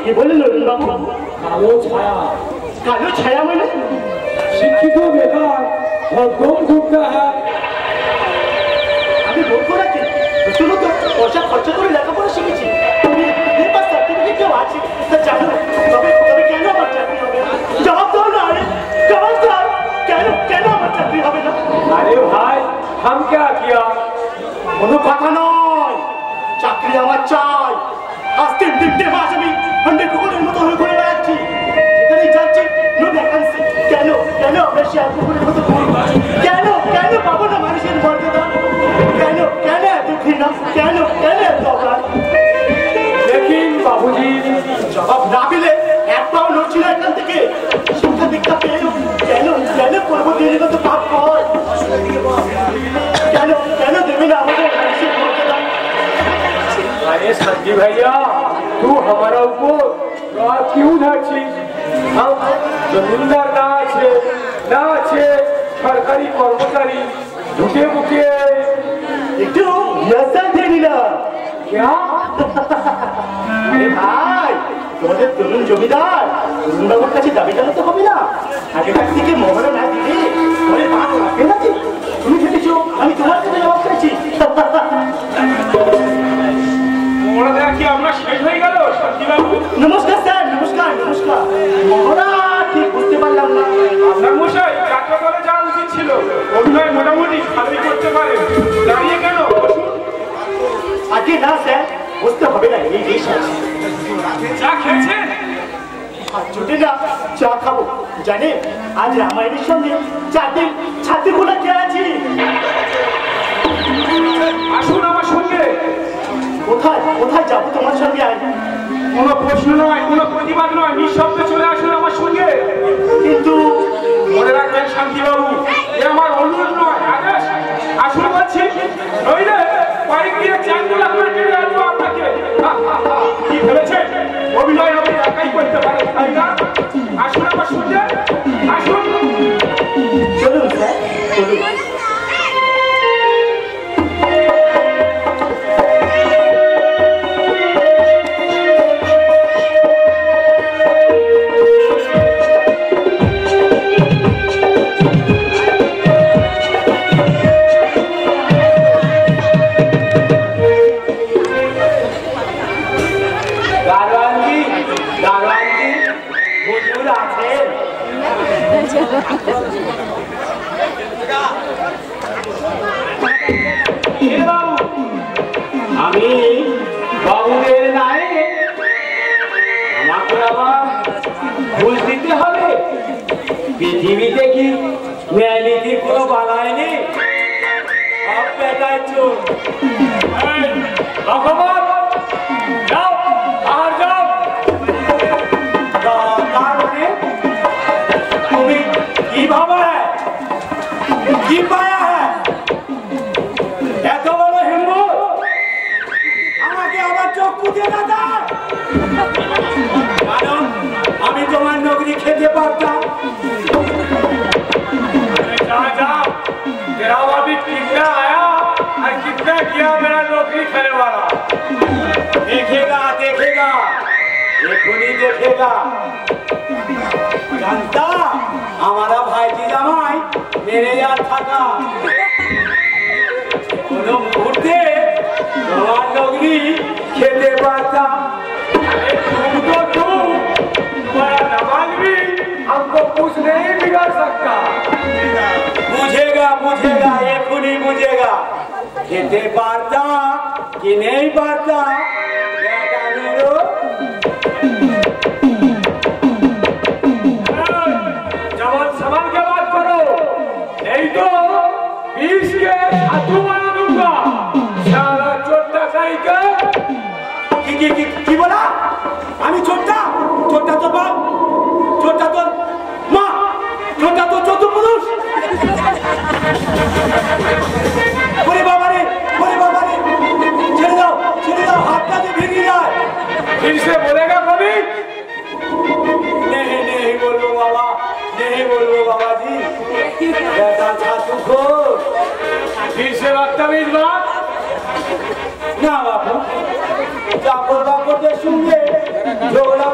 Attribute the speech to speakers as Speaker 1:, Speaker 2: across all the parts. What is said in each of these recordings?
Speaker 1: কি বললেন নবীন বাবু?
Speaker 2: কালো ছায়া।
Speaker 1: কালো ছায়া মানে?
Speaker 2: শিক্ষিত বেকার হরদম ঘুরতা হ্যাঁ।
Speaker 1: আমি বলবো নাকি শুনো তো, পয়সা খরচা করে লেখাপড়া শিখেছি, সার্টিফিকেট কেউ আছে তা জানো, তবে তবে কেন আমার চাকরি হবে না? জবাব দাও না, আরে জবাব দাও, কেন কেন আমার চাকরি হবে না?
Speaker 2: আরে ভাই हम क्या किया?
Speaker 1: কোনো কথা নয়, চাকরি আমার চাই। আজ 3 মাস আমি হান্ড্রেড কুকুরের মতো হয়ে ঘুরে বেড়াচ্ছি, যেখানেই যাচ্ছি নো ভ্যাকান্সি। কেন কেন আমরা সে কুকুরের মতো ঘুরে কেন কেন পাবো না মানুষের মর্যাদা? কেন কেন এত ঘৃণা? কেন কেন এত অপরাধ?
Speaker 2: लेकिन बाबूजी
Speaker 1: জবাব না দিলে এক পাও নড়ছি না এখান থেকে। শিক্ষা দীক্ষা পেয়েও কেন কেন করবো দিনগত পাপ হয়? কেন কেন দেবে না আমাদের মানুষের মর্যাদা?
Speaker 2: अरे सज्जी भैया तू हमारा ऊपर रात क्यों ढाची? हम जमींदार ना আছে সরকারি কর্মচারী ঢুকে বুকে
Speaker 1: একটু ইয়াসান দিয়ে নিলাম।
Speaker 2: क्या?
Speaker 1: আরে ভাই, তোমাদের তরুণ জমিদার তরুণ বাবুর কাছে দাবি জানাতে হবে না? আগেকার থেকে মহড়া না দিলে ঘরে পা রাখবে নাকি? তুমি ভেবেছো আমি তোমার কাছে জবাব চাইছি?
Speaker 2: ওরা দেখি আমরা শেষ হয়ে গেল সত্যি বাবু।
Speaker 1: নমস্কার স্যার, নমস্কার নমস্কার। মহড়া ঠিক বুঝতে পারলাম না।
Speaker 2: আপনার মশাই যাত্রা করে যাওয়া উচিত ছিল, অভিনয় মোটামুটি ভালোই করতে পারে, দাঁড়িয়ে কেন বসুন।
Speaker 1: আগে না স্যার, বুঝতে হবে না, এই দেশ আছে।
Speaker 2: চা খেয়েছেন?
Speaker 1: আর জুটে না চা খাবো জানেন? আজ রামায়ণের সঙ্গে চাঁদের ছাতে গোলা কে আছি।
Speaker 2: আসুন আমার সঙ্গে।
Speaker 1: কোথায় কোথায় যাবো তোমার সঙ্গে? আজ
Speaker 2: কোনো প্রশ্ন নয়, কোনো প্রতিবাদ নয়, নিঃশব্দে চলে আসুন আমার সঙ্গে।
Speaker 1: কিন্তু
Speaker 2: মনে রাখবেন শান্তিবাবু, এ আমার অনুরোধ নয়, আদেশ। আসুন বলছি, নইলে কয়েক দিয়ে চ্যাংগুলো আপনার কেড়ে আনবো আপনাকে। কি ভেবেছেন অভিনয় আপনি একাই করতে পারেন, তাই না? আসুন আমার সঙ্গে, আসুন।
Speaker 1: চলুন স্যার, চলুন।
Speaker 2: আমি বাবুদের নাই, আমাকে আবার ঘুষ দিতে হবে? পৃথিবীতে কি ন্যায় নীতির কোনো বালাই নেই? সব পেটায় চোর। ভগবান যাও আর যাও। তার মানে তুমি কি ভাবা হ্যাঁ, কি পায়া হ্যাঁ? এত বড় হিন্দু আমাকে আবার চোখ পুঁতে না দাও, কারণ আমি তোমার নগরী খেতে পারতাম। तेरा अभी कितना आया और कितना किया मेरा नौकरी करने वाला। देखेगा देखेगा, एखुनी देखेगा। जानता हमारा भाईजी जमाई मेरे यार থাকা কোনো মুহূর্তে তোমার নগরী খেতে পারতাম। तुमको तुम बड़ा नवाज भी हमको कुछ नहीं बिगाड़ सकता। बुझेगा बुझेगा, एखुनी बुझेगा। खेते पारता कि नहीं पारता जवान सवाल के बात करो, नहीं तो 20 के हाथों मार दूंगा। सारा चोटा खाई का কি বলা? আমি ছোট্টা ছোট্টা তো বাপ, ছোট্টা তো মা, ছোট্টা তো চতুর্পুরুষ। ওরে বাবারে, ওরে বাবারে, ছেড়ে দাও হাতটা যে ভেঙে যায়। फिर से बोलेगा कभी? नहीं नहीं बोलो बाबा, नहीं बोलो बाबा जी, ऐसा छातू को फिर से बदतमीज बात না বাবু, চাকর বাকরদের সঙ্গে ঝগড়া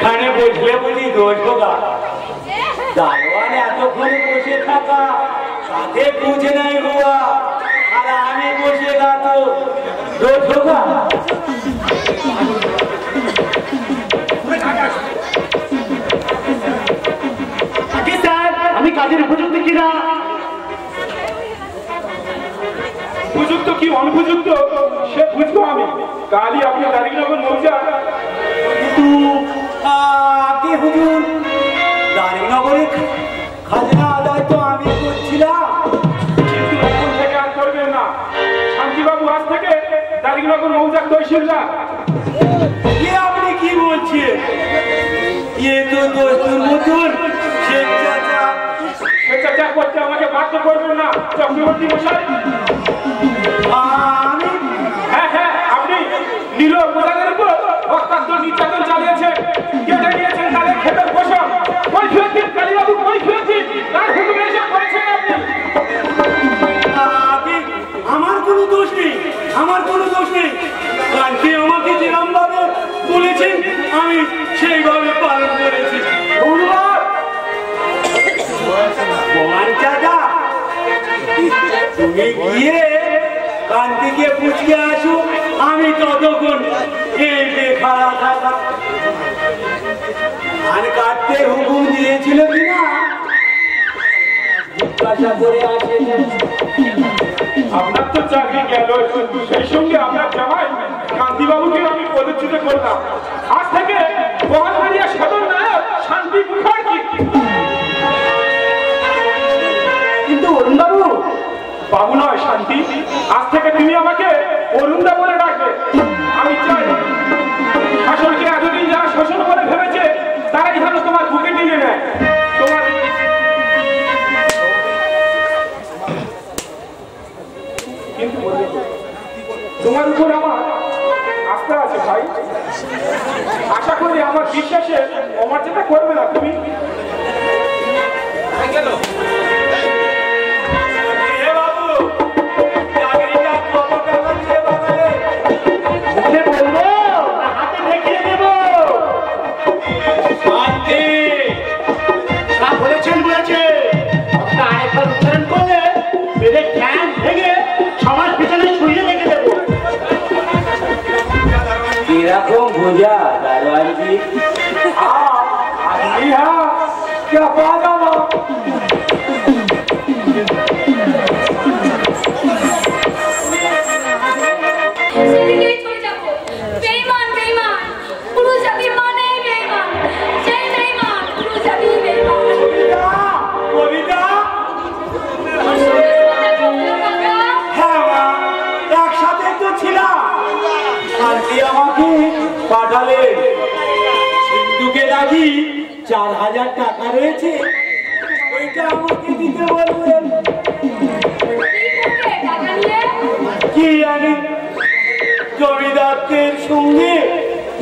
Speaker 2: এখানে বসলে বলি দোষ হোগা দারোয়ান এতক্ষণে বসে থাকা সাথে বুঝে নাই হুয়া আর আমি বসে গা তো দোষ হোগা
Speaker 1: আমি কাজের উপযুক্ত কিনা
Speaker 3: উপযুক্ত কি অনুপযুক্ত সে বুঝবো আমি কালই আপনি দারিগনগর মৌজা
Speaker 2: কিন্তু হুজুর দারিগনগরে খাজনা আদায় তো আমি করছিলাম
Speaker 3: কিন্তু এখন থেকে আর করবেন না শান্তিবাবু আজ থেকে দারিগনগর মৌজার তহসিলদার
Speaker 2: আপনি কি বলছেন এ তো দোস্তুর মতন
Speaker 3: স্বেচ্ছাচার করতে আমাকে বাধ্য করবেন না চক্রবর্তী মশাই হ্যাঁ হ্যাঁ আপনি নীল প্রধানের উপর অত্যাচার নির্যাতন চালিয়েছেন কেটে নিয়েছেন তাদের ক্ষেতের ফসল কই ফিরছেন কালীবাবু কই ফিরছেন তার হুকুমে এসব করেছেন
Speaker 2: আপনি আমার কোনো দোষ নেই আমার কোনো দোষ নেই কালকে আমাকে যেরকম ভাবে বলেছেন আমি সেইভাবে পালন করেছি তুমি গিয়ে কান থেকে পুচকে আসো আমি ততক্ষণ এই বেখারা থাকা ধান কাটতে হুকুম দিয়েছিল কিনা জিজ্ঞাসা করে আসে
Speaker 3: আপনার তো চাকরি গেল সেই সঙ্গে আপনার জামাই কান্তিবাবুকে আমি পদচ্যুত করলাম আজ থেকে বহালবাড়িয়া সদর নায়ক শান্তি মুখার্জি
Speaker 1: কিন্তু অরুণ বাবু
Speaker 3: বাবু নয় শান্তি আজ থেকে তুমি আমাকে অরুণদা বলে ডাকবে আমি চাই শাসনকে এতদিন যারা শোষণ করে ভেবেছে তারাই যেন তোমার বুকে টেনে নেয় তোমার উপর আমার আস্থা আছে ভাই আশা করি আমার বিশ্বাসে অমর্যাদা করবে না তুমি
Speaker 2: এরকম বোঝা দারোয়ানজি
Speaker 3: क्या बात है
Speaker 2: পাঠালে সিন্ধুকে লাগি 4000 টাকা রয়েছে ওইটা আমাকে দিতে বললেন কি জানি জমিদারদের সঙ্গে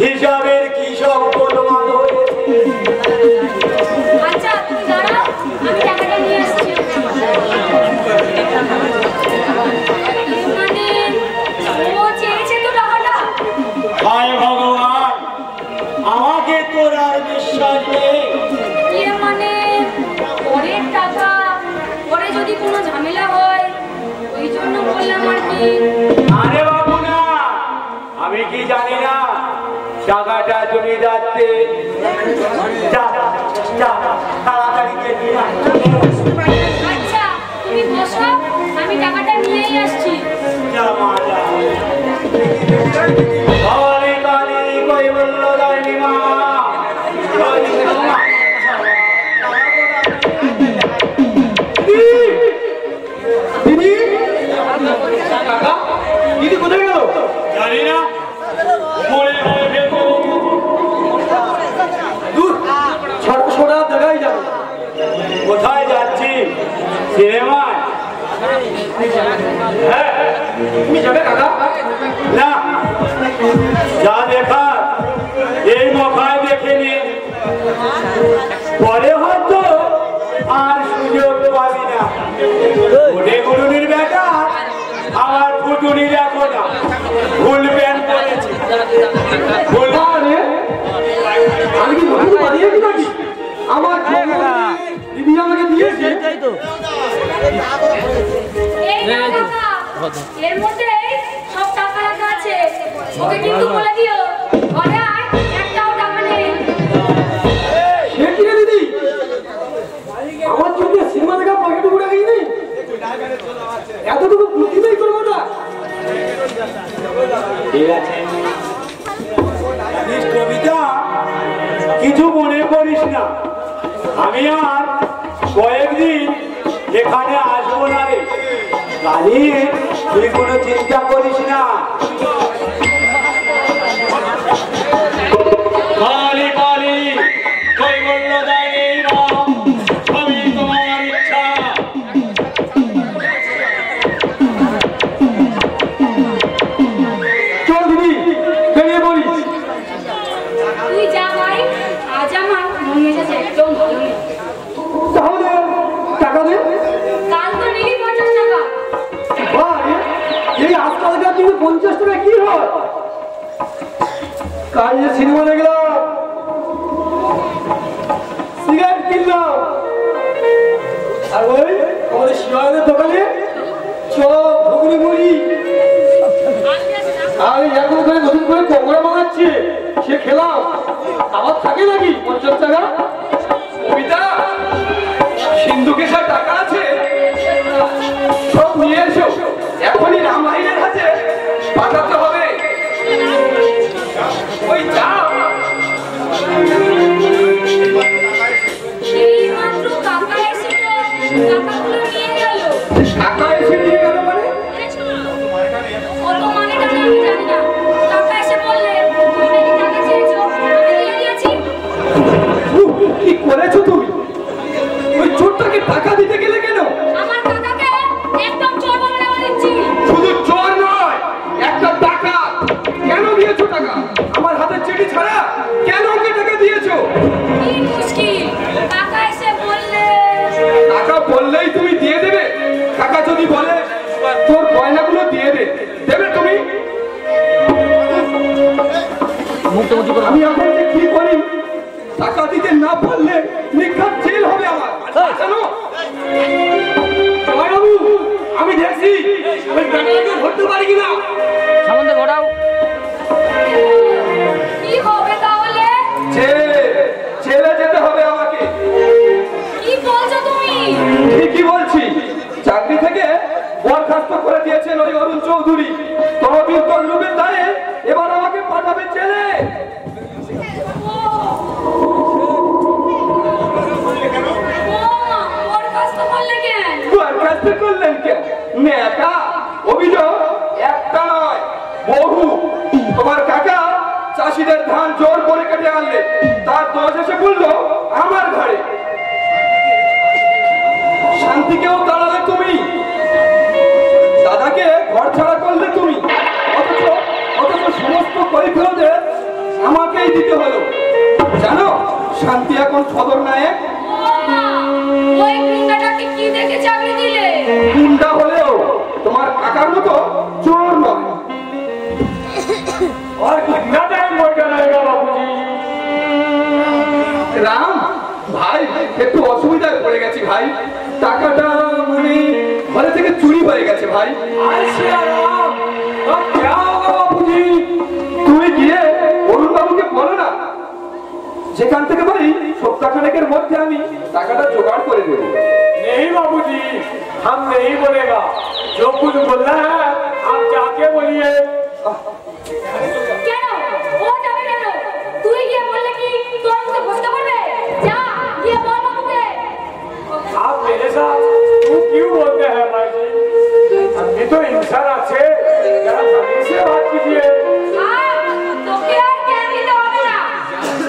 Speaker 2: হিসাবের কি সব গোলমাল হয়েছে
Speaker 4: আচ্ছা তুমি দাঁড়াও আমি টাকাটা নিয়ে আসছি মানে ও চেয়েছে তো টাকাটা
Speaker 2: হায় ভগবান আমাকে তোর আর বিশ্বাস নেই
Speaker 4: মানে পরের টাকা পরে যদি কোনো ঝামেলা হয় ওই জন্য বললাম আর কি
Speaker 2: আরে বাবু না আমি কি জানি না টাকাটা জমিদারতে তাড়াতাড়ি নিয়ে
Speaker 4: আচ্ছা তুমি বসো আমি টাকাটা নিয়েই আসছি
Speaker 2: যা মা যা কালী কালী কই বলল দাইনি মা
Speaker 1: দিদি দিদি কোথায় গেল
Speaker 2: জানি না মনে হয়
Speaker 1: ছোটা দেখাই যাবে
Speaker 2: কোথায় যাচ্ছি সিনেমায়
Speaker 1: হ্যাঁ তুমি যাবে কাকা
Speaker 2: না যা দেখা এই মকায় দেখে নিয়ে পরে হয়তো আর সুযোগ পাবি না ওরে গুরুনির বেটা আমার পুটুনি দেখো না ভুল প্যান্ট পরেছে
Speaker 1: আমি কি
Speaker 2: আমার দিদি আমাকে দিয়েছে।
Speaker 4: এই নাও টাকা। এর মধ্যে সব টাকা রাখা আছে। ওকে কিন্তু বলে দিও ঘরে আর একটাও টাকা নেই।
Speaker 2: সে কি রে দিদি, আমার জন্য সিনেমা দেখা পকেটে উড়ে গেছে। এতটুকু বুদ্ধি নেই তোর মাথা?
Speaker 1: ঠিক আছে কবিতা, কিছু মনে করিস না, আমি আর কয়েকদিন এখানে আসবো না রে। কালি তুই কোনো চিন্তা করিস না। কালি কালি কৈবল্য দেয় না, সবই তোমার ইচ্ছা।
Speaker 2: চল দিদি, বেরিয়ে পড়ি।
Speaker 4: তুই যা ভাই, আজ আমার মন মেজাজ একদম ভালো নেই।
Speaker 2: তাহলে টাকা দে।
Speaker 4: কাল তো নিলি 50 টাকা।
Speaker 2: ভাই, এই আজকালকার দিনে 50 টাকা কি হয়? কাল যে সিনেমা দেখলাম, সিগারেট কিনলাম, আর ওই আমাদের শিবানের দোকানে চপ, ঘুগনি মুড়ি, আর এখন করে নতুন করে কোমরা বানাচ্ছে, সে খেলাম। আবার থাকে নাকি 50 টাকা? কবিতা, সিন্ধুকে সব টাকা আছে, সব নিয়ে এসো, এখনই রামলাইনের হাতে পাঠাতে হবে। ওই যাও।
Speaker 4: এই মাত্র টাকা এসেছিল, টাকাগুলো নিয়ে গেল।
Speaker 2: টাকা এসে দিয়ে গেল মানে?
Speaker 4: অত মানেটা আমি জানি না। টাকা এসে বললে তুমি নাকি টাকা চেয়েছো, আমি দিয়ে দিয়েছি।
Speaker 2: কি করেছো তুমি? ওই চোরটাকে টাকা দিতে গেলে কেন?
Speaker 4: আমার কাকাকে একদম চোর বলে দেওয়া দিচ্ছি।
Speaker 2: শুধু চোর নয়, একটা টাকা। কেন দিয়েছো টাকা? আমার হাতে চিঠি ছাড়া কেন ওকে টাকা দিয়েছো?
Speaker 4: কি মুশকিল, টাকা এসে বললে।
Speaker 2: টাকা বললেই তুমি দিয়ে দেবে? টাকা যদি বলে তোর গয়নাগুলো দিয়ে দে, দেবে তুমি? আমি এখন যে কি করি? টাকা দিতে না পারলে নিখাত জেল হবে আমার, জানো? জামাইবাবু, আমি দেখছি আমি টাকাটাকে ধরতে পারি কিনা।
Speaker 5: সামনে ঘোরাও।
Speaker 4: কি হবে তাহলে?
Speaker 2: জেলে যেতে হবে আমাকে।
Speaker 4: কি বলছো তুমি?
Speaker 2: ঠিকই বলছি। চাকরি থেকে বরখাস্ত করে দিয়েছেন ওই অরুণ চৌধুরী। তহবিল তহবিলের দায়ে এবার আমাকে পাঠাবে জেলে।
Speaker 4: বরখাস্ত করলে কেন?
Speaker 2: বরখাস্ত করলেন কেন? নেতা অভিযোগ একটা নয়, বহু। তোমার কাকা চাষিদের ধান জোর করে কেটে আনলে, তার দোষ এসে বললো আমার ঘরে। শান্তিকেও তাড়ালে তুমি, দাদাকে ঘর ছাড়া করলে তুমি, অথচ সমস্ত পরিফলদের আমাকেই দিতে হলো। জানো শান্তি এখন সদর নায়ক।
Speaker 4: ওই গুন্ডাটাকে কি দেখে চাকরি দিলে?
Speaker 2: গুন্ডা হলেও তোমার কাকার মতো চোর নয়।
Speaker 3: और कितना टाइम बोल रहेगा बाबूजी?
Speaker 2: রাম ভাই, একটু অসুবিধায় পড়ে গেছি ভাই। টাকাটা মানে ঘরে থেকে চুরি হয়ে গেছে ভাই।
Speaker 3: अब क्या होगा बाबूजी?
Speaker 2: তুমি গিয়ে অরুণ বাবুকে বলো না, যেখান থেকে পারি সপ্তাহখানেকের মধ্যে আমি টাকাটা জোগাড় করে দেবো।
Speaker 3: नहीं बाबूजी, हम नहीं बोलेगा। जो कुछ बोलना है आप जाके बोलिए।
Speaker 4: কেন ও যাবে কেন? তুই গিয়ে বললে কি তোর মুখে বসতে পারবে? যা গিয়ে বল বাবুকে।
Speaker 3: आप मेरे साथ तू क्यों बोलते हैं भाई जी? हम भी तो इंसान अच्छे, जरा तमीज से बात कीजिए।
Speaker 4: তোকে আর জ্ঞান দিতে হবে না।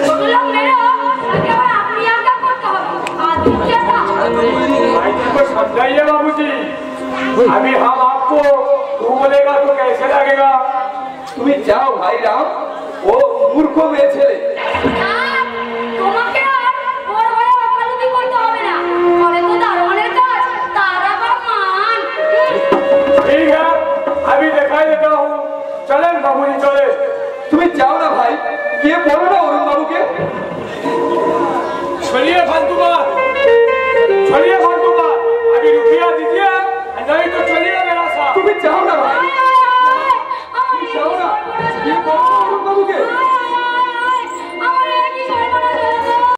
Speaker 4: ওগুলো মেরো, তাকে আবার আপনি আমরা করতে হবে। আর দুঃখে না।
Speaker 3: भाई जी को समझाइए बाबूजी। अभी हम आपको तू बोलेगा तो कैसे लगेगा?
Speaker 2: তুমি যাও ভাই রাম, ও মূর্খ মেয়ে ছেলে।
Speaker 4: তোমাকে আর ওর হয়ে ওকালতি করতে হবে না। ঘরে তো দারোয়ানের কাজ, তার আবার মান।
Speaker 3: ठीक है, अभी दिखाई देता हूँ। चले बाबूजी चले।
Speaker 2: তুমি যাও না ভাই, গিয়ে বলো না অরুণ বাবুকে। ছড়িয়ে ফালতু কর, ছড়িয়ে